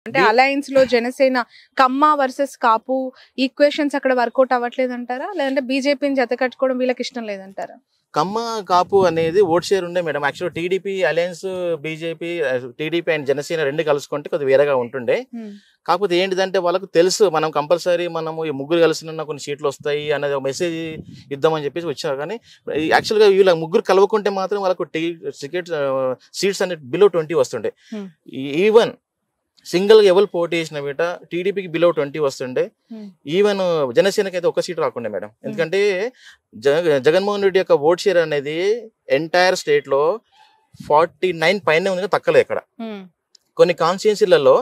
అంటే అలయన్స్ లో జనసేన కమ్మ వర్సెస్ కాపు ఈక్వేషన్స్ అక్కడ వర్కౌట్ అవ్వట్లేదు అంటారా, లేదంటే బీజేపీని జత కట్టుకోవడం వీళ్ళకి ఇష్టం లేదంటారా? కమ్మ కాపు అనేది ఓట్ షేర్ ఉండే madam. Actual TDP alliance, BJP, TDP and Janasena రెండు కలుసుకుంటే కొద్దిగా వేరేగా ఉంటుండే. కాకపోతే ఏంటిదంటే వాళ్ళకు తెలుసు మనం కంపల్సరీ మనము ఈ ముగ్గురు కలిసిన కొన్ని సీట్లు వస్తాయి అనేది ఒక మెసేజ్ ఇద్దామని చెప్పేసి వచ్చారు. కానీ యాక్చువల్గా వీళ్ళ ముగ్గురు కలవకుంటే మాత్రం వాళ్ళకు టికెట్ సీట్స్ అనేది బిలో 20 వస్తుండే. ఈవెన్ సింగిల్ ఎవరు పోటీ చేసిన బిట టీడీపీకి బిలో 20 వస్తుండే. ఈవెన్ జనసేనకి అయితే ఒక సీట్ రాకుండే మేడం. ఎందుకంటే జగన్మోహన్ రెడ్డి యొక్క ఓట్ షేర్ అనేది ఎంటైర్ స్టేట్ లో 49 పైన ఉంది, తక్కలేదు ఇక్కడ. కొన్ని కాన్స్టిట్యున్సీలలో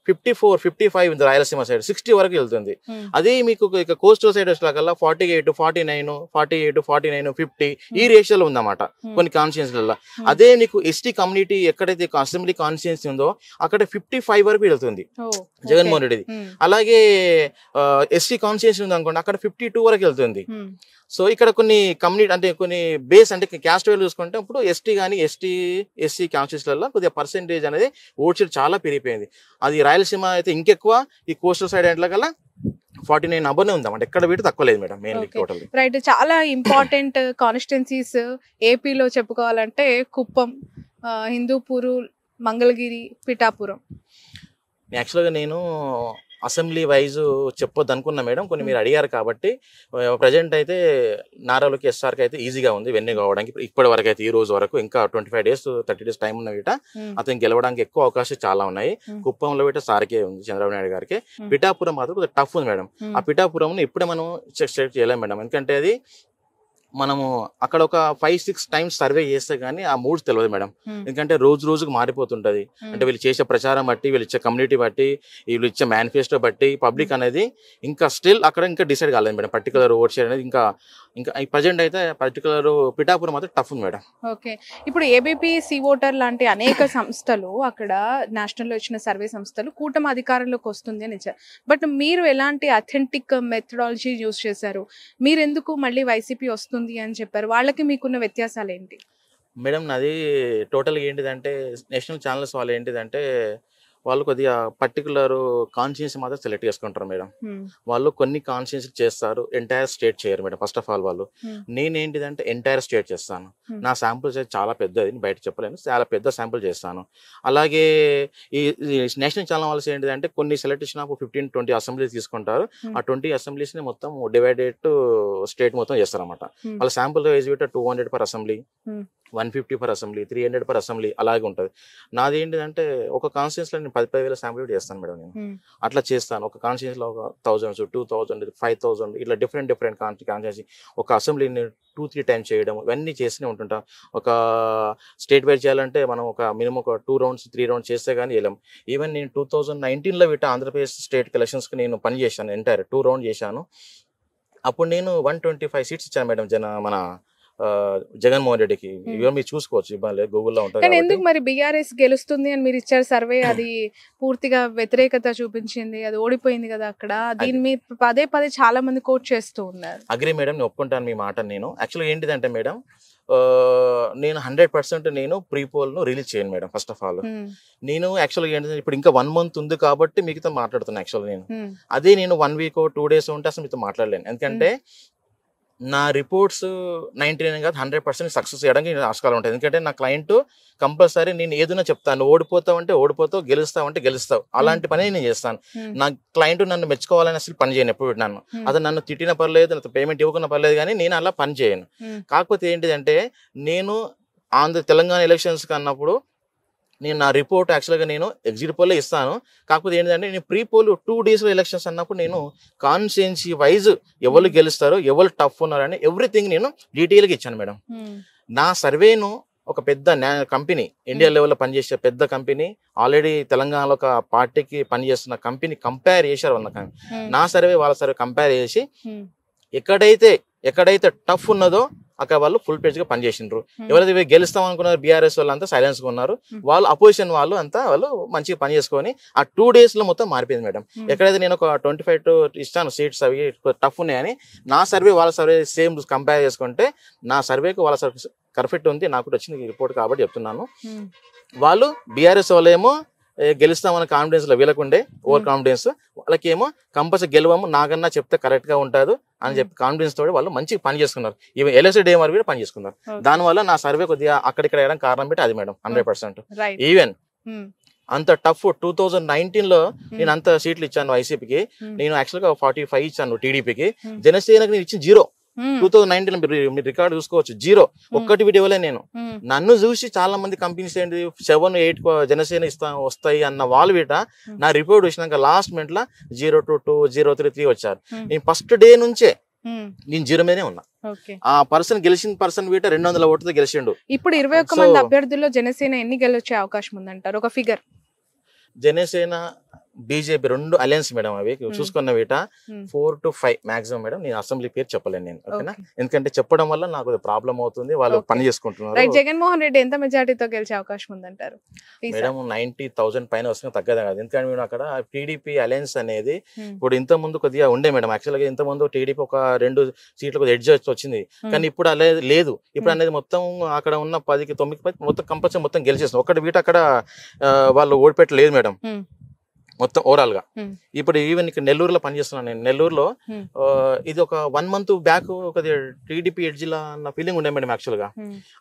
54, 55 ఉంది రాయలసీమ సైడ్, 60 వరకు వెళ్తుంది. అదే మీకు కోస్టల్ సైడ్ వచ్చేలాగల్లా 48, 49, 48, 49, 50 ఈ రేషియోలో ఉందన్నమాట కొన్ని కాన్స్టిట్యున్సీలలో. అదే నీకు ఎస్టీ కమ్యూనిటీ ఎక్కడైతే అసెంబ్లీ కాన్స్టిట్యున్సీ ఉందో అక్కడ 55 వరకు వెళ్తుంది జగన్మోహన్ రెడ్డిది. అలాగే ఎస్టీ కాన్స్టిట్యున్సీ ఉంది అనుకోండి, అక్కడ 52 వరకు వెళ్తుంది. సో ఇక్కడ కొన్ని కమ్యూనిటీ అంటే కొన్ని బేస్ అంటే క్యాస్ట్ వైజ్ చూసుకుంటే ఇప్పుడు ఎస్టీ కానీ ఎస్సీ కాన్స్టిట్యూన్సీలలో కొద్దిగా పర్సెంటేజ్ అనేది ఓట్ షేర్ చాలా పెరిగిపోయింది. అది రాయలసీమ అయితే ఇంకెక్కువ, ఈ కోస్టల్ సైడ్ అంటే కల్లా 49 అబర్నే ఉందామంటే ఎక్కడ వీటి తక్కువ లేదు మేడం. Mainly total right. చాలా ఇంపార్టెంట్ కాన్స్టిట్యున్సీస్ ఏపీలో చెప్పుకోవాలంటే కుప్పం, హిందూపూరు, మంగళగిరి, పిఠాపురం. యాక్చువల్గా నేను అసెంబ్లీ వైజ్ చెప్పొద్దు అనుకున్నా మేడం, కొన్ని మీరు అడిగారు కాబట్టి. ప్రజెంట్ అయితే నారాలోకి ఎస్ఆర్కి అయితే ఈజీగా ఉంది వెన్ను కావడానికి. ఇప్పటి వరకు అయితే ఈ రోజు వరకు ఇంకా 25 days 30 days టైం ఉన్న వీట అతను గెలవడానికి ఎక్కువ అవకాశాలు చాలా ఉన్నాయి. కుప్పంలో వీట సార్కే ఉంది, చంద్రబాబు నాయుడు గారికి. పిఠాపురం మాత్రం కొద్దిగా టఫ్ ఉంది మేడం. ఆ పిఠాపురం ఇప్పుడే మనం చెక్ చేయలేం మేడం, ఎందుకంటే అది మనము అక్కడ ఒక 5-6 times సర్వే చేస్తే గానీ ఆ మూడ్స్ తెలియదు మేడం. ఎందుకంటే రోజు రోజుకు మారిపోతుంటది. అంటే వీళ్ళు చేసే ప్రచారం బట్టి, వీళ్ళు ఇచ్చే కమ్యూనిటీ బట్టి, వీళ్ళు ఇచ్చే మేనిఫెస్టో బట్టి పబ్లిక్ అనేది ఇంకా స్టిల్ అక్కడ ఇంకా డిసైడ్ కాలేదు మేడం. పర్టికులర్ ఓట్ షేర్ అనేది ఇంకా ప్రజెంట్ అయితే పర్టికులర్ పిఠాపురం మాత్రం టఫ్ ఉంది మేడం. ఓకే. ఇప్పుడు ఏబీపీ సి ఓటర్ లాంటి అనేక సంస్థలు అక్కడ నేషనల్ లో ఇచ్చిన సర్వే సంస్థలు కూటమి అధికారంలోకి వస్తుంది అని ఇచ్చారు. బట్ మీరు ఎలాంటి అథెంటిక్ మెథడాలజీ యూజ్ చేశారు? మీరు ఎందుకు మళ్ళీ వైసీపీ వస్తుంది అని చెప్పారు? వాళ్ళకి మీకున్న వ్యత్యాసాలు ఏంటి మేడం? నాది టోటల్గా ఏంటిదంటే నేషనల్ ఛానల్స్ వాళ్ళు ఏంటిదంటే వాళ్ళు కొద్దిగా పర్టికులర్ కాన్స్టిట్యున్సీ మాత్రం సెలెక్ట్ చేసుకుంటారు మేడం. వాళ్ళు కొన్ని కాన్స్టిట్యున్సీ చేస్తారు, ఎంటైర్ స్టేట్ చేయరు మేడం. ఫస్ట్ ఆఫ్ ఆల్ వాళ్ళు, నేనేంటిదంటే ఎంటైర్ స్టేట్ చేస్తాను. నా శాంపుల్స్ అయితే చాలా పెద్దది, బయట చెప్పలేను, చాలా పెద్ద శాంపుల్ చేస్తాను. అలాగే ఈ నేషనల్ ఛానల్ వాళ్ళు ఏంటిదంటే కొన్ని సెలెక్ట్ చేసిన 15-20 అసెంబ్లీస్ తీసుకుంటారు. ఆ 20 అసెంబ్లీస్ని మొత్తం డివైడెడ్ స్టేట్ మొత్తం చేస్తారు అనమాట. వాళ్ళ శాంపుల్ వైజ్ బిట్ట 200 per assembly, 150 per assembly, 300 per assembly అలాగే ఉంటుంది. నాది ఏంటిదంటే ఒక కాన్స్టిట్యున్సీలో నేను 10,000 శాంపుల్ చేస్తాను మేడం. నేను అట్లా చేస్తాను. ఒక కాన్స్టిట్యున్సీలో ఒక 1000, 2000, 5000 ఇట్లా డిఫరెంట్ కాన్స్టిట్యున్సీ ఒక అసెంబ్లీని 2-3 times చేయడం ఇవన్నీ చేస్తూనే ఉంటుంటాం. ఒక స్టేట్ వైజ్ చేయాలంటే మనం ఒక మినిమం ఒక 2 rounds 3 rounds చేస్తే కానీ వెళ్ళాం. ఈవెన్ నేను 2019లో వీట ఆంధ్రప్రదేశ్ స్టేట్ ఎలక్షన్స్కి నేను పని చేశాను, ఎంటైర్ 2 rounds చేశాను. అప్పుడు నేను 125 seats ఇచ్చాను మేడం మన జగన్మోహన్ రెడ్డికి. ఇవన్నీ మీరు చూసుకోవచ్చు, ఇబ్బంది గూగుల్లో ఉంటుంది. కానీ ఎందుకు మరి బీఆర్ఎస్ గెలుస్తుంది అని మీరు ఇచ్చారు సర్వే, అది పూర్తిగా వ్యతిరేకత చూపించింది, అది ఓడిపోయింది కదా అక్కడ. దీని మీద పదే చాలా మంది కోట్ చేస్తూ ఉన్నారు. అగ్రి మేడం, నేను ఒప్పుకుంటాను మీ మాట. నేను యాక్చువల్గా ఏంటిదంటే మేడం, నేను 100% నేను ప్రీపోల్ను రిలీజ్ చేయను మేడం. ఫస్ట్ ఆఫ్ ఆల్ నేను యాక్చువల్గా ఏంటంటే ఇప్పుడు ఇంకా 1 month ఉంది కాబట్టి మీతో మాట్లాడుతున్నాను. యాక్చువల్గా నేను అదే నేను 1 week 2 days ఉంటే అసలు మీతో మాట్లాడలేను. ఎందుకంటే నా రిపోర్ట్స్ 99 కాదు 100% సక్సెస్ చేయడానికి ఆస్కారం ఉంటుంది. ఎందుకంటే నా క్లయింట్ కంపల్సరీ నేను ఏదైనా చెప్తాను, ఓడిపోతావు అంటే ఓడిపోతావు, గెలుస్తావు అంటే గెలుస్తావు, అలాంటి పని నేను చేస్తాను. నా క్లయింట్ నన్ను మెచ్చుకోవాలని అసలు పని చేయను ఎప్పుడు. అతను నన్ను తిట్టిన పర్లేదు, నాకు పేమెంట్ ఇవ్వకున్న పర్లేదు, కానీ నేను అలా పని చేయను. కాకపోతే ఏంటిదంటే నేను తెలంగాణ ఎలక్షన్స్ అన్నప్పుడు నేను నా రిపోర్ట్ యాక్చువల్గా నేను ఎగ్జిట్ పోల్లో ఇస్తాను. కాకపోతే ఏంటంటే నేను ప్రీ పోల్ 2 days ఎలక్షన్స్ అన్నప్పుడు నేను కాన్స్టిట్యున్సీ వైజ్ ఎవరు గెలుస్తారో, ఎవరు టఫ్ ఉన్నారని ఎవ్రీథింగ్ నేను డీటెయిల్గా ఇచ్చాను మేడం. నా సర్వేను ఒక పెద్ద కంపెనీ, ఇండియా లెవెల్లో పనిచేసే పెద్ద కంపెనీ, ఆల్రెడీ తెలంగాణలో ఒక పార్టీకి పనిచేస్తున్న కంపెనీ కంపేర్ చేశారు. నా సర్వే వాళ్ళ సర్వే కంపేర్ చేసి ఎక్కడైతే టఫ్ ఉన్నదో అక్కడ వాళ్ళు ఫుల్ పేజ్ గా పనిచేసిండ్రు. ఎవరైతే గెలుస్తాం అనుకున్నారు బీఆర్ఎస్ వాళ్ళు అంతా సైలెన్స్ గా ఉన్నారు. వాళ్ళు అపోజిషన్ వాళ్ళు అంతా వాళ్ళు మంచిగా పని చేసుకొని ఆ 2 days లో మొత్తం మారిపోయింది మేడం. ఎక్కడైతే నేను ఒక 25 ఇస్తాను సీట్స్ అవి టఫ్ ఉన్నాయని, నా సర్వే వాళ్ళ సర్వే సేమ్ కంపేర్ చేసుకుంటే నా సర్వేకి వాళ్ళ సర్వే పర్ఫెక్ట్ ఉంది. నాకు వచ్చింది రిపోర్ట్ కాబట్టి చెప్తున్నాను. వాళ్ళు బీఆర్ఎస్ వాళ్ళు ఏమో గెలుస్తామన్న కాన్ఫిడెన్స్ లో వీళ్ళకుండే ఓవర్ కాన్ఫిడెన్స్, వాళ్ళకేమో కంపల్సరీ గెలవము నాకన్నా చెప్తే కరెక్ట్ గా ఉంటారు అని చెప్పి కాన్ఫిడెన్స్ తోటి వాళ్ళు మంచి పని చేసుకున్నారు. ఈవెన్ ఎల్ఎస్సీ డే వరకు కూడా పని చేసుకున్నారు. దానివల్ల నా సర్వే కొద్దిగా అక్కడిక్కడ వేయడానికి కారణం పెట్టి అది మేడం 100%. ఈవెన్ అంత టఫ్ 2019 లో నేను అంత సీట్లు ఇచ్చాను వైసీపీకి, నేను యాక్చువల్ గా 45 ఇచ్చాను టీడీపీకి, జనసేనకి నేను ఇచ్చిన 0. 2019 మీరు రికార్డు చూసుకోవచ్చు, 0 ఒక్కటి వీడియోలే. నేను నన్ను చూసి చాలా మంది కంపెనీస్ ఏంటి 7-8 జనసేన వస్తాయి అన్న వాళ్ళు వీట నా రిపోర్ట్ చూసినాక లాస్ట్ మినిట్ లో 0-2, 0-3 వచ్చారు. నేను ఫస్ట్ డే నుంచే నేను 0 మీదనే ఉన్నా. ఆ పర్సన్ గెలిచిన పర్సన్ వీట 200 ఓట్లతో గెలిచిండు. ఇప్పుడు 21 మంది అభ్యర్థుల్లో జనసేన ఎన్ని గెలొచ్చే అవకాశం ఉందంటారు, ఒక figure? Janasena BJP 2 alliance madam, అవి చూసుకున్న వీట 4 to 5 మాక్సిమం మేడం. నేను అసెంబ్లీ పేరు చెప్పలేను నేను, ఓకేనా, ఎందుకంటే చెప్పడం వల్ల నాకు ప్రాబ్లం అవుతుంది, వాళ్ళు పని చేసుకుంటున్నారు. జగన్మోహన్ రెడ్డి ఎంత మెజారిటీతో గెలిచే అవకాశం ఉందంటారు? మేడం 90,000 పైన వస్తుంది, తగ్గదా కాదు. ఎందుకంటే మేము అక్కడ టీడీపీ అలయన్స్ అనేది ఇప్పుడు ఇంత ముందు కొద్దిగా ఉండే మేడం. యాక్చువల్ గా ఇంత ముందు టీడీపీ ఒక 2 సీట్లు కొద్దిగా ఎడ్జ్ వచ్చింది, కానీ ఇప్పుడు అలా లేదు. ఇప్పుడు అనేది మొత్తం అక్కడ ఉన్న 10కి 9 మొత్తం కంపల్సరీ మొత్తం గెలిచేస్తుంది. ఒకటి వీట అక్కడ వాళ్ళు ఓడిపెట్టలేదు మేడం మొత్తం ఓవరాల్ గా. ఇప్పుడు ఈవెన్ ఇక్కడ నెల్లూరులో పనిచేస్తున్నాను నేను. నెల్లూరులో ఇది ఒక 1 month బ్యాక్ ఒక టీడీపీ ఎడ్జిలా అన్న ఫీలింగ్ ఉండే మేడం యాక్చువల్ గా.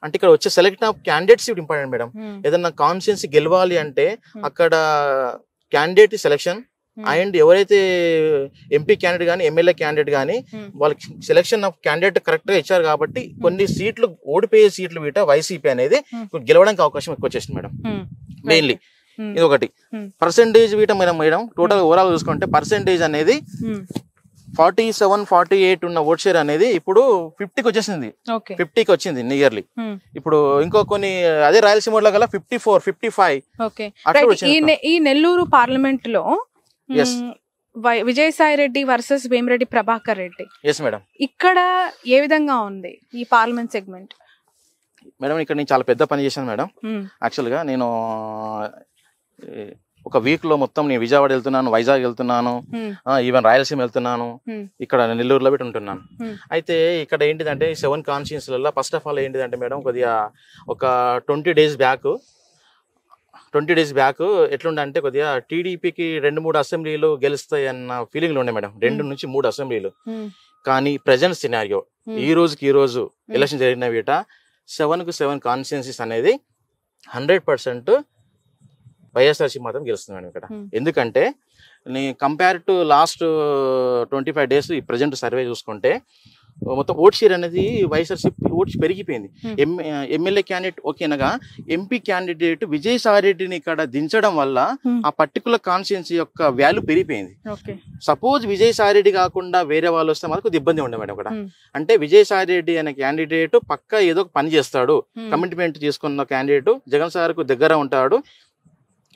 అంటే ఇక్కడ వచ్చే select of candidates important madam. ఏదన్నా కాన్స్టిట్యున్సీ గెలవాలి అంటే అక్కడ క్యాండిడేట్ సెలెక్షన్ అండ్ ఎవరైతే ఎంపీ క్యాండిడేట్ కానీ ఎమ్మెల్యే క్యాండిడేట్ కానీ వాళ్ళకి సెలెక్షన్ ఆఫ్ క్యాండిడేట్ కరెక్ట్ గా ఇచ్చారు కాబట్టి కొన్ని సీట్లు ఓడిపోయే సీట్లు వీట వైసీపీ అనేది గెలవడానికి అవకాశం ఎక్కువ వచ్చేసింది మేడం. మెయిన్లీ ఇది ఒకటి. పర్సెంటేజ్ వీట మేడం టోటల్ ఓవరాల్ చూసుకుంటే పర్సెంటేజ్ అనేది 47-48 ఉన్న ఓట్ షేర్ అనేది ఇప్పుడు 50కి వచ్చేసింది, 50కి వచ్చింది నియర్లీ. ఇప్పుడు ఇంకో కొన్ని అదే రాయలసీమ లో గల 54-55. ఈ నెల్లూరు పార్లమెంట్ లో విజయసాయి రెడ్డి వర్సెస్ వేమిరెడ్డి ప్రభాకర్ రెడ్డి, ఇక్కడ ఏ విధంగా ఉంది ఈ పార్లమెంట్ సెగ్మెంట్? మేడం ఇక్కడ నేను చాలా పెద్ద పని చేశాను మేడం. యాక్చువల్ గా నేను ఒక వీక్ లో మొత్తం నేను విజయవాడ వెళ్తున్నాను, వైజాగ్ వెళ్తున్నాను, ఈవెన్ రాయలసీమ వెళ్తున్నాను, ఇక్కడ నెల్లూరులో పెట్టి ఉంటున్నాను. అయితే ఇక్కడ ఏంటిదంటే 7 కాన్స్టిట్యున్సీలలో ఫస్ట్ ఆఫ్ ఆల్ ఏంటిదంటే మేడం కొద్దిగా ఒక 20 days బ్యాక్ ఎట్లుండే కొద్దిగా టీడీపీకి 2-3 అసెంబ్లీలు గెలుస్తాయి అన్న ఫీలింగ్లు ఉండే మేడం, 2 నుంచి 3 అసెంబ్లీలు. కానీ ప్రజెంట్ సినారియో ఈ రోజు ఎలక్షన్ జరిగిన వీట 7 కాన్స్టిట్యున్సీస్ అనేది 100% వైఎస్ఆర్సీ మాత్రం గెలుస్తుంది మేడం ఇక్కడ. ఎందుకంటే కంపేర్ టు లాస్ట్ 25 days ఈ ప్రజెంట్ సర్వే చూసుకుంటే మొత్తం ఓట్ షేర్ అనేది వైఎస్ఆర్సీపీ ఓట్స్ పెరిగిపోయింది. ఎమ్మెల్యే క్యాండిడేట్ ఓకేనగా ఎంపీ క్యాండిడేట్ విజయసాయి రెడ్డిని ఇక్కడ దించడం వల్ల ఆ పర్టికులర్ కాన్స్టిట్యున్సీ యొక్క వాల్యూ పెరిగిపోయింది. సపోజ్ విజయసాయి రెడ్డి కాకుండా వేరే వాళ్ళు వస్తే మాకు కొద్దిగా ఇబ్బంది ఉండే మేడం ఇక్కడ. అంటే విజయసాయి రెడ్డి అనే క్యాండిడేట్ పక్కా ఏదో ఒక పని చేస్తాడు, కమిట్మెంట్ చేసుకున్న క్యాండిడేట్, జగన్ సార్ కు దగ్గర ఉంటాడు,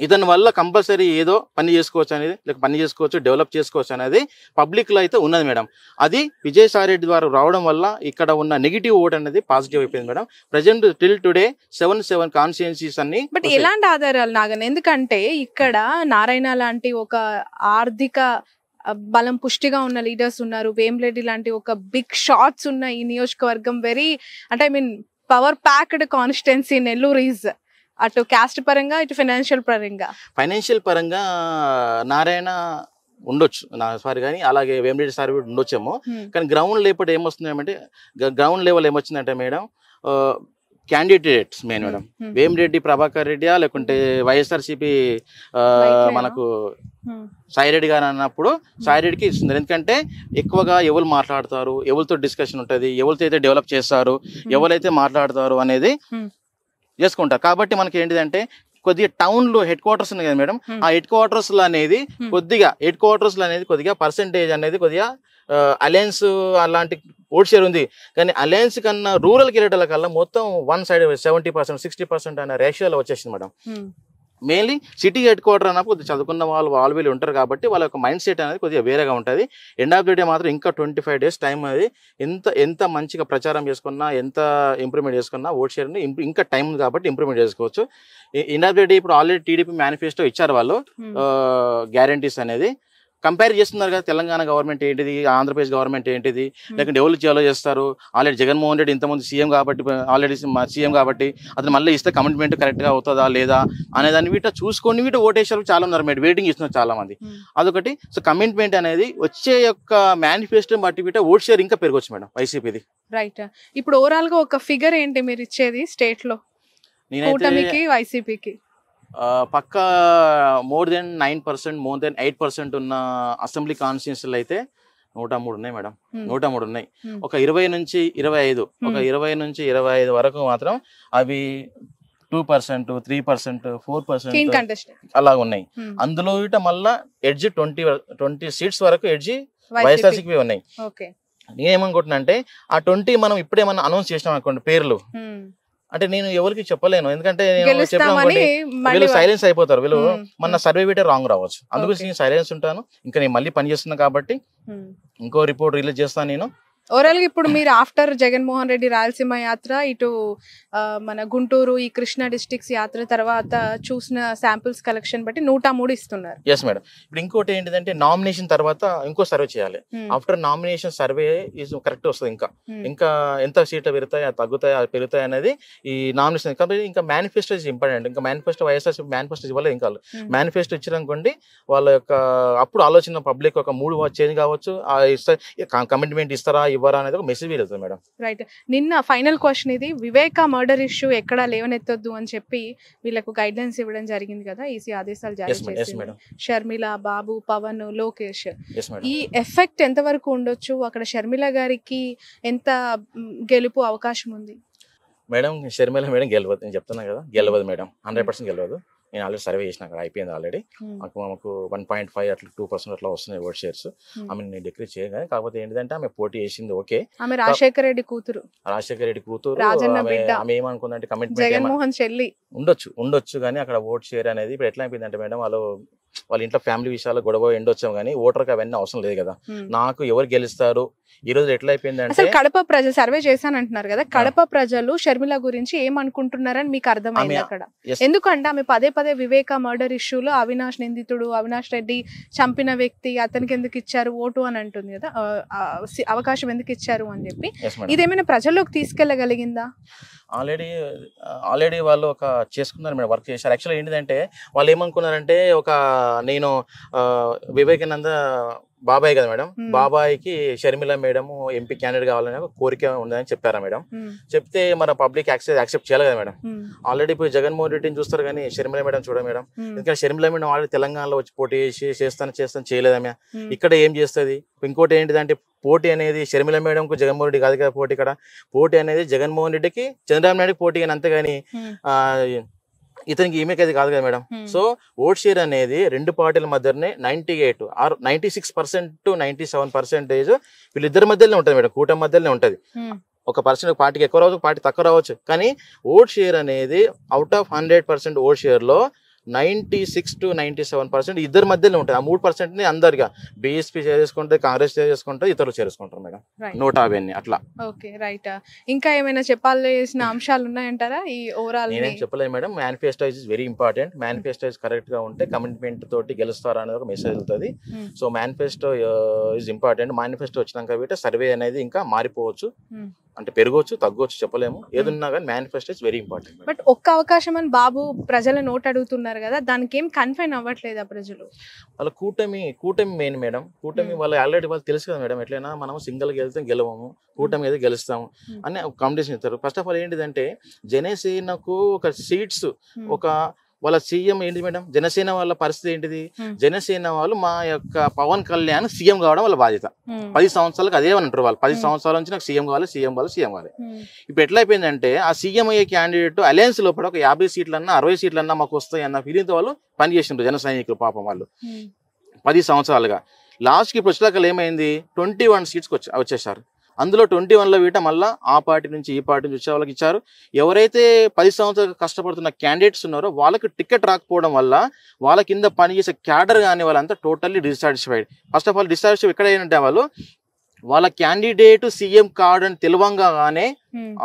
ఇతని వల్ల కంపల్సరీ ఏదో పని చేసుకోవచ్చు అనేది, లేక పని చేసుకోవచ్చు, డెవలప్ చేసుకోవచ్చు అనేది పబ్లిక్ లో అయితే ఉన్నది మేడం. అది విజయసాయి రెడ్డి ద్వారా రావడం వల్ల ఇక్కడ ఉన్న నెగిటివ్ ఓట్ అనేది పాజిటివ్ అయిపోయింది madam. Present till today 7 constituencies అన్ని. బట్ ఎలాంటి ఆధారాలు నాగన్? ఎందుకంటే ఇక్కడ నారాయణ లాంటి ఒక ఆర్థిక బలం పుష్టిగా ఉన్న లీడర్స్ ఉన్నారు, వేమిరెడ్డి లాంటి ఒక బిగ్ షాట్స్ ఉన్న ఈ నియోజకవర్గం వెరీ అంటే power packed constituency Nellore is. అటు కాస్ట్ పరంగా ఇటు ఫైనాన్షియల్ పరంగా నారాయణ ఉండొచ్చు సారీ, కానీ అలాగే వేమిరెడ్డి సార్ కూడా ఉండొచ్చేమో. కానీ గ్రౌండ్ లేపటి ఏమొస్తుందంటే గ్రౌండ్ లెవెల్ ఏమొచ్చిందంటే madam candidates main madam Vemireddy Prabhakar రెడ్డియా లేకుంటే వైఎస్ఆర్సీపీ మనకు సాయిరెడ్డి గారు అన్నప్పుడు సాయిరెడ్డికి ఇస్తుంది. ఎందుకంటే ఎక్కువగా ఎవరు మాట్లాడతారు, ఎవరితో డిస్కషన్ ఉంటుంది, ఎవరితో అయితే డెవలప్ చేస్తారు, ఎవరైతే మాట్లాడతారు అనేది చేసుకుంటారు. కాబట్టి మనకి ఏంటిదంటే కొద్దిగా టౌన్ లో హెడ్ క్వార్టర్స్ ఉన్నాయి కదా మేడం, ఆ హెడ్ క్వార్టర్స్ లో అనేది కొద్దిగా పర్సెంటేజ్ అనేది కొద్దిగా అలయన్స్ అలాంటి ఓట్ షేర్ ఉంది. కానీ అలయన్స్ కన్నా రూరల్ కిరీటాల కల్లా మొత్తం 1 side 70% 60% అనే రేషియోలో వచ్చేసింది madam. Mainly city head quarter అన్నప్పుడు చదువుకున్న వాళ్ళు వీళ్ళు ఉంటారు కాబట్టి వాళ్ళ యొక్క మైండ్ సెట్ అనేది కొద్దిగా వేరేగా ఉంటుంది. ఎండ్ ఆఫ్ ది డే మాత్రం ఇంకా 25 days టైం అనేది ఎంత మంచిగా ప్రచారం చేసుకున్నా, ఎంత ఇంప్రూవ్మెంట్ చేసుకున్నా ఓట్ షేర్ని ఇంకా టైం ఉంది కాబట్టి ఇంప్రూవ్మెంట్ చేసుకోవచ్చు. ఎండ్ ఆఫ్ ది డే ఇప్పుడు ఆల్రెడీ టీడీపీ మేనిఫెస్టో ఇచ్చారు వాళ్ళు గ్యారంటీస్ అనేది. కంపేర్ చేస్తున్నారు కదా, తెలంగాణ గవర్నమెంట్ ఏంటిది, ఆంధ్రప్రదేశ్ గవర్నమెంట్ ఏంటిది, లేకుంటే ఎవరు చేయాలో చేస్తారు. ఆల్రెడీ జగన్మోహన్ రెడ్డి ఇంతమంది సీఎం కాబట్టి, ఆల్రెడీ సీఎం కాబట్టి అతను మళ్ళీ ఇస్తే కమిట్మెంట్ కరెక్ట్గా అవుతుందా లేదా అనేదాన్ని వీట చూసుకొని వీట ఓటేసారు చాలా ఉన్నారు మేడం, వెయిటింగ్ ఇస్తున్నారు చాలా మంది. అదొకటి. సో కమిట్మెంట్ అనేది వచ్చే యొక్క మేనిఫెస్టో బట్టి వీట ఓట్ షేర్ ఇంకా పెరగవచ్చు మేడం వైసీపీది. రైట్. ఇప్పుడు ఓవరాల్ గా ఒక ఫిగర్ ఏంటి మీరు ఇచ్చేది స్టేట్ లో కూటమికి వైసీపీకి? పక్కా మోర్ దెన్ 9%, మోర్ దెన్ 8% ఉన్న అసెంబ్లీ కాన్స్టిట్యూన్సీలు అయితే 103 ఉన్నాయి మేడం. 103 ఉన్నాయి. ఒక 20 నుంచి 25, ఒక 20 నుంచి 25 వరకు మాత్రం అవి 2%, 3%, 4% అలా ఉన్నాయి. అందులో ఇట మళ్ళా ఎడ్జి 20 సీట్స్ వరకు ఎడ్జి వైఎస్ఆర్సీపీ ఉన్నాయి. నేనేమనుకుంటున్నా అంటే ఆ 20 మనం ఇప్పుడేమన్నా అనౌన్స్ చేసినాం అనుకోండి పేర్లు, అంటే నేను ఎవరికి చెప్పలేను, ఎందుకంటే నేను వీళ్ళు సైలెన్స్ అయిపోతారు. వీళ్ళు మన సర్వే బిటే రాంగ్ రావచ్చు, అందుకోసం నేను సైలెన్స్ ఉంటాను. ఇంకా నేను మళ్ళీ పని చేస్తున్నా కాబట్టి ఇంకో రిపోర్ట్ రిలీజ్ చేస్తాను నేను. ఓవరాల్ గా ఇప్పుడు మీరు ఆఫ్టర్ జగన్మోహన్ రెడ్డి రాయలసీమ యాత్ర, ఇటు మన గుంటూరు ఈ కృష్ణా డిస్ట్రిక్ట్స్ యాత్ర తర్వాత చూసిన శాంపిల్స్ కలెక్షన్ బట్టి 103 ఇస్తున్నారు. Yes madam. ఇప్పుడు ఇంకోటి ఏంటిదంటే నామినేషన్ తర్వాత ఇంకో సర్వే చేయాలి. ఆఫ్టర్ నామినేషన్ సర్వే కరెక్ట్ వస్తుంది. ఇంకా ఎంత సీట్లు పెరుగుతాయి, తగ్గుతాయి, పెరుగుతాయి అనేది ఈ నామినేషన్. కాబట్టి ఇంకా మేనిఫెస్టో ఇస్ ఇంపార్టెంట్. ఇంకా మేనిఫెస్టో వైఎస్ఆర్ మేనిఫెస్టో ఇవ్వలేదు. ఇంకా మేనిఫెస్టో ఇచ్చారనుకోండి వాళ్ళ యొక్క అప్పుడు ఆలోచన పబ్లిక్ ఒక మూడు చేంజ్ కావచ్చు, కమిట్మెంట్ ఇస్తారా ఇవ్వరా అనేది ఒక మెసేజ్ వెళ్తుంది మేడం. రైట్. నిన్న ఫైనల్ క్వశ్చన్ ఇది, వివేక మర్డర్ ఇష్యూ ఎక్కడా లేవనెత్తొద్దు అని చెప్పి వీళ్ళకు గైడ్ లైన్స్ ఇవ్వడం జరిగింది కదా, ఈసీ ఆదేశాలు జారీ చేసింది. షర్మిల, బాబు, పవన్, లోకేష్, ఈ ఎఫెక్ట్ ఎంత వరకు ఉండొచ్చు? అక్కడ షర్మిల గారికి ఎంత గెలుపు అవకాశం ఉంది? మేడం షర్మిల మేడం గెలవదు, నేను చెప్తున్నా కదా, గెలవదు మేడం, 100% గెలవదు. నేను ఆల్రెడీ సర్వే చేసిన, అక్కడ అయిపోయింది ఆల్రెడీ. మాకు 1.5 అట్లా 2% అట్లా వస్తున్నాయి ఓట్ షేర్స్. ఆమె నేను డిక్రీజ్ చేయగానే, కాకపోతే ఏంటంటే ఆమె పోటీ చేసింది ఓకే. ఆమె రాజశేఖర రెడ్డి కూతురు, ఆమె ఏమనుకుందంటే కమిట్మెంట్ జగన్మోహన్ చెల్లి ఉండొచ్చు కానీ అక్కడ ఓట్ షేర్ అనేది ఇప్పుడు ఎట్లా అయిపోయిందంటే మేడం, వాళ్ళ ఇంట్లో ఫ్యామిలీ విషయాలు గొడవ ఎండొచ్చాము కానీ ఓటర్కి అవన్నీ అవసరం లేదు కదా. నాకు ఎవరు గెలుస్తారు ఈ రోజు ఎట్లా అయిపోయిందంటే, కడప ప్రజలు సర్వే చేశానంటున్నారు కదా, కడప ప్రజలు షర్మిల గురించి ఏమనుకుంటున్నారని మీకు అర్థమైంది అక్కడ? ఎందుకంటే ఆమె పదే పదే వివేక మర్డర్ ఇష్యూలో అవినాష్ నిందితుడు, అవినాష్ రెడ్డి చంపిన వ్యక్తి, అతనికి ఎందుకు ఇచ్చారు ఓటు అని అంటుంది కదా, అవకాశం ఎందుకు ఇచ్చారు అని చెప్పి. ఇదేమైనా ప్రజల్లోకి తీసుకెళ్లగలిగిందా? ఆల్రెడీ వాళ్ళు ఒక చేసుకున్నారు మేడం, వర్క్ చేశారు. యాక్చువల్గా ఏంటిదంటే వాళ్ళు ఏమనుకున్నారంటే, నేను వివేకానంద బాబాయ్ కదా మేడం, బాబాయ్కి షర్మిల మేడం ఎంపీ క్యాండిడేట్ కావాలనే ఒక కోరిక ఉందని చెప్పారా మేడం. చెప్తే మన పబ్లిక్ యాక్సెప్ట్ చేయాలి కదా మేడం. ఆల్రెడీ ఇప్పుడు జగన్మోహన్ రెడ్డిని చూస్తారు కానీ షర్మిల మేడం చూడ మేడం. ఎందుకంటే షర్మిల మేడం ఆల్రెడీ తెలంగాణలో వచ్చి పోటీ చేసి చేస్తాను చేయలేదమ్మ, ఇక్కడ ఏం చేస్తుంది. ఇంకోటి ఏంటిదంటే పోటీ అనేది షర్మిల మేడంకు జగన్మోహన్ రెడ్డి కాదు కదా పోటీ, ఇక్కడ పోటీ అనేది జగన్మోహన్ రెడ్డికి చంద్రబాబు నాయుడుకి పోటీ కానీ, అంతేగాని ఇతనికి ఈమెకైతే కాదు కదా మేడం. సో ఓట్ షేర్ అనేది రెండు పార్టీల మధ్యనే 98 or 96% to 97% వీళ్ళిద్దరి మధ్యలోనే ఉంటుంది మేడం, కూటమి మధ్యలోనే ఉంటుంది. ఒక పర్సెంట్ పార్టీకి ఎక్కువ రావచ్చు, పార్టీ తక్కువ రావచ్చు, కానీ ఓట్ షేర్ అనేది అవుట్ ఆఫ్ 100% ఓట్ షేర్ లో 96 to 97% ఇద్దరి మధ్యలో ఉంటుంది. ఆ 3% అందరిగా బీఎస్పీ చేసుకుంటే, కాంగ్రెస్ చేసుకుంటే, ఇతరులు చేసుకుంటారు మేడం. 150 అట్లా. Okay, right. ఇంకా ఏమైనా చెప్పాల్సిన అంశాలు ఉన్నాయంటారా ఈ ఓవరాల్? నేనేం చెప్పలేదు madam. Manifesto is very important. Manifesto is correct గా ఉంటే కమిట్మెంట్ తోటి గెలుస్తారా అనేది ఒక మెసేజ్ వెళ్తుంది. So manifesto is important. Manifesto వచ్చినాక వీట సర్వే అనేది ఇంకా మారిపోవచ్చు, అంటే పెరగవచ్చు, తగ్గవచ్చు, చెప్పలేము. ఏదున్నా కానీ manifesto is very important. But ఒక్క అవకాశం అని బాబు ప్రజల నోట్ అడుగుతున్నారు కదా, దానికి ఏం కన్ఫైన్ అవ్వట్లేదా ప్రజలు? వాళ్ళ కూటమి మెయిన్ మేడం. కూటమి వాళ్ళు ఆల్రెడీ వాళ్ళు తెలుసు కదా మేడం, ఎట్లయినా మనం సింగిల్ గెలిస్తే గెలవము, కూటమి అయితే గెలుస్తాము అని కాంపిటీషన్ ఇస్తారు. ఫస్ట్ ఆఫ్ ఆల్ ఏంటిదంటే జనసేనకు ఒక సీట్స్, ఒక వాళ్ళ సీఎం ఏంటి మేడం, జనసేన వాళ్ళ పరిస్థితి ఏంటిది, జనసేన వాళ్ళు మా యొక్క పవన్ కళ్యాణ్ సీఎం కావడం వాళ్ళ బాధ్యత. 10 సంవత్సరాలకు అదే అంటారు వాళ్ళు, 10 సంవత్సరాల నుంచి నాకు సీఎం కావాలి, సీఎం కావాలి, సీఎం కావాలి. ఇప్పుడు ఎట్లా అయిపోయిందంటే ఆ సీఎం అయ్యే క్యాండిడేట్ అలయన్స్ లోపల ఒక 50 సీట్లన్నా 60 సీట్లన్నా మాకు వస్తాయి అన్న ఫీలింగ్తో వాళ్ళు పనిచేసిండ్రు జన సైనికులు. పాపం వాళ్ళు 10 సంవత్సరాలుగా లాస్ట్కి ఇప్పుడు వచ్చేదాకా ఏమైంది, 21 సీట్స్ వచ్చేసారు. అందులో 21లో వీట మళ్ళీ ఆ పార్టీ నుంచి ఈ పార్టీ నుంచి వచ్చే వాళ్ళకి ఇచ్చారు. ఎవరైతే 10 సంవత్సరాలు కష్టపడుతున్న క్యాండిడేట్స్ ఉన్నారో వాళ్ళకి టికెట్ రాకపోవడం వల్ల వాళ్ళ కింద పనిచేసే క్యాడర్ కానీ వాళ్ళంతా totally dissatisfied. First of all dissatisfied ఎక్కడ ఏంటంటే వాళ్ళు వాళ్ళ క్యాండిడేట్ సీఎం కార్డు అని తెలవంగానే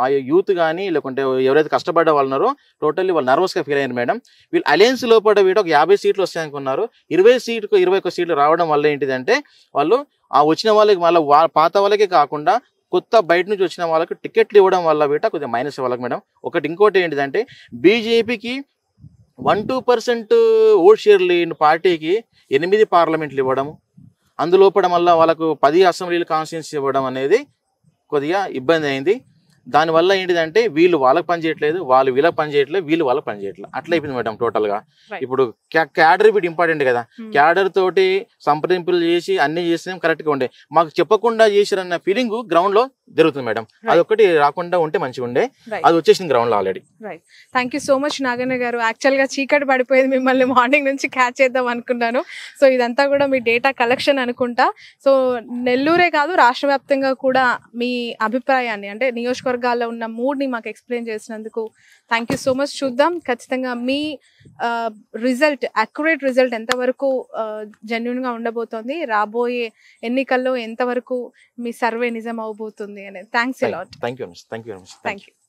ఆ యూత్ కానీ లేకుంటే ఎవరైతే కష్టపడ్డ వాళ్ళు ఉన్నారో టోటల్లీ వాళ్ళు నర్వస్ గా ఫీల్ అయ్యారు మేడం. వీళ్ళు అలయన్స్ లోపల వీటి ఒక 50 సీట్లు వస్తాయనుకున్నారు. 21 సీట్లు రావడం వల్ల ఏంటిదంటే వాళ్ళు ఆ వచ్చిన వాళ్ళకి మళ్ళీ పాత వాళ్ళకే కాకుండా కొత్త బయట నుంచి వచ్చిన వాళ్ళకి టికెట్లు ఇవ్వడం వల్ల వీట కొద్దిగా మైనస్ వాళ్ళకి మేడం. ఇంకోటి ఏంటిదంటే బీజేపీకి 1-2% ఓట్ షేర్ లేని పార్టీకి 8 పార్లమెంట్లు ఇవ్వడము, అందులోపల మళ్ళీ వాళ్ళకు 10 అసెంబ్లీలు కాన్స్టిట్యూన్సీ ఇవ్వడం అనేది కొద్దిగా ఇబ్బంది అయింది. దానివల్ల ఏంటిదంటే వీళ్ళు వాళ్ళకి పని చేయట్లేదు, వాళ్ళు వీళ్ళకి పని చేయట్లేదు, వీళ్ళు వాళ్ళకి పని చేయట్లేదు, అట్లా అయిపోయింది మేడం టోటల్ గా. ఇప్పుడు క్యాడర్ ఇప్పుడు ఇంపార్టెంట్ కదా, క్యాడర్ తోటి సంప్రదింపులు చేసి అన్ని చేసినా కరెక్ట్ గా ఉండే, మాకు చెప్పకుండా చేశారన్న ఫీలింగ్ గ్రౌండ్ లో జరుగుతుంది మేడం. అదొకటి రాకుండా ఉంటే మంచిగా ఉండే, అది వచ్చేసింది గ్రౌండ్ లో already. Right, thank you so much Naganna గారు. యాక్చువల్ గా చీకటి పడిపోయింది, మిమ్మల్ని మార్నింగ్ నుంచి క్యాచ్ చేద్దాం అనుకున్నాను. సో ఇదంతా కూడా మీ డేటా కలెక్షన్ అనుకుంటా. సో నెల్లూరే కాదు రాష్ట్ర వ్యాప్తంగా కూడా మీ అభిప్రాయాన్ని అంటే నియోజకవర్గాల్లో ఉన్న మూడ్ని మాకు ఎక్స్ప్లెయిన్ చేసినందుకు థ్యాంక్ యూ సో మచ్. చూద్దాం ఖచ్చితంగా మీ రిజల్ట్, అక్యురేట్ రిజల్ట్ ఎంతవరకు జెన్యున్ గా ఉండబోతోంది, రాబోయే ఎన్నికల్లో ఎంతవరకు మీ సర్వే నిజం అవబోతుంది అనేది. Thanks a lot. Thank you.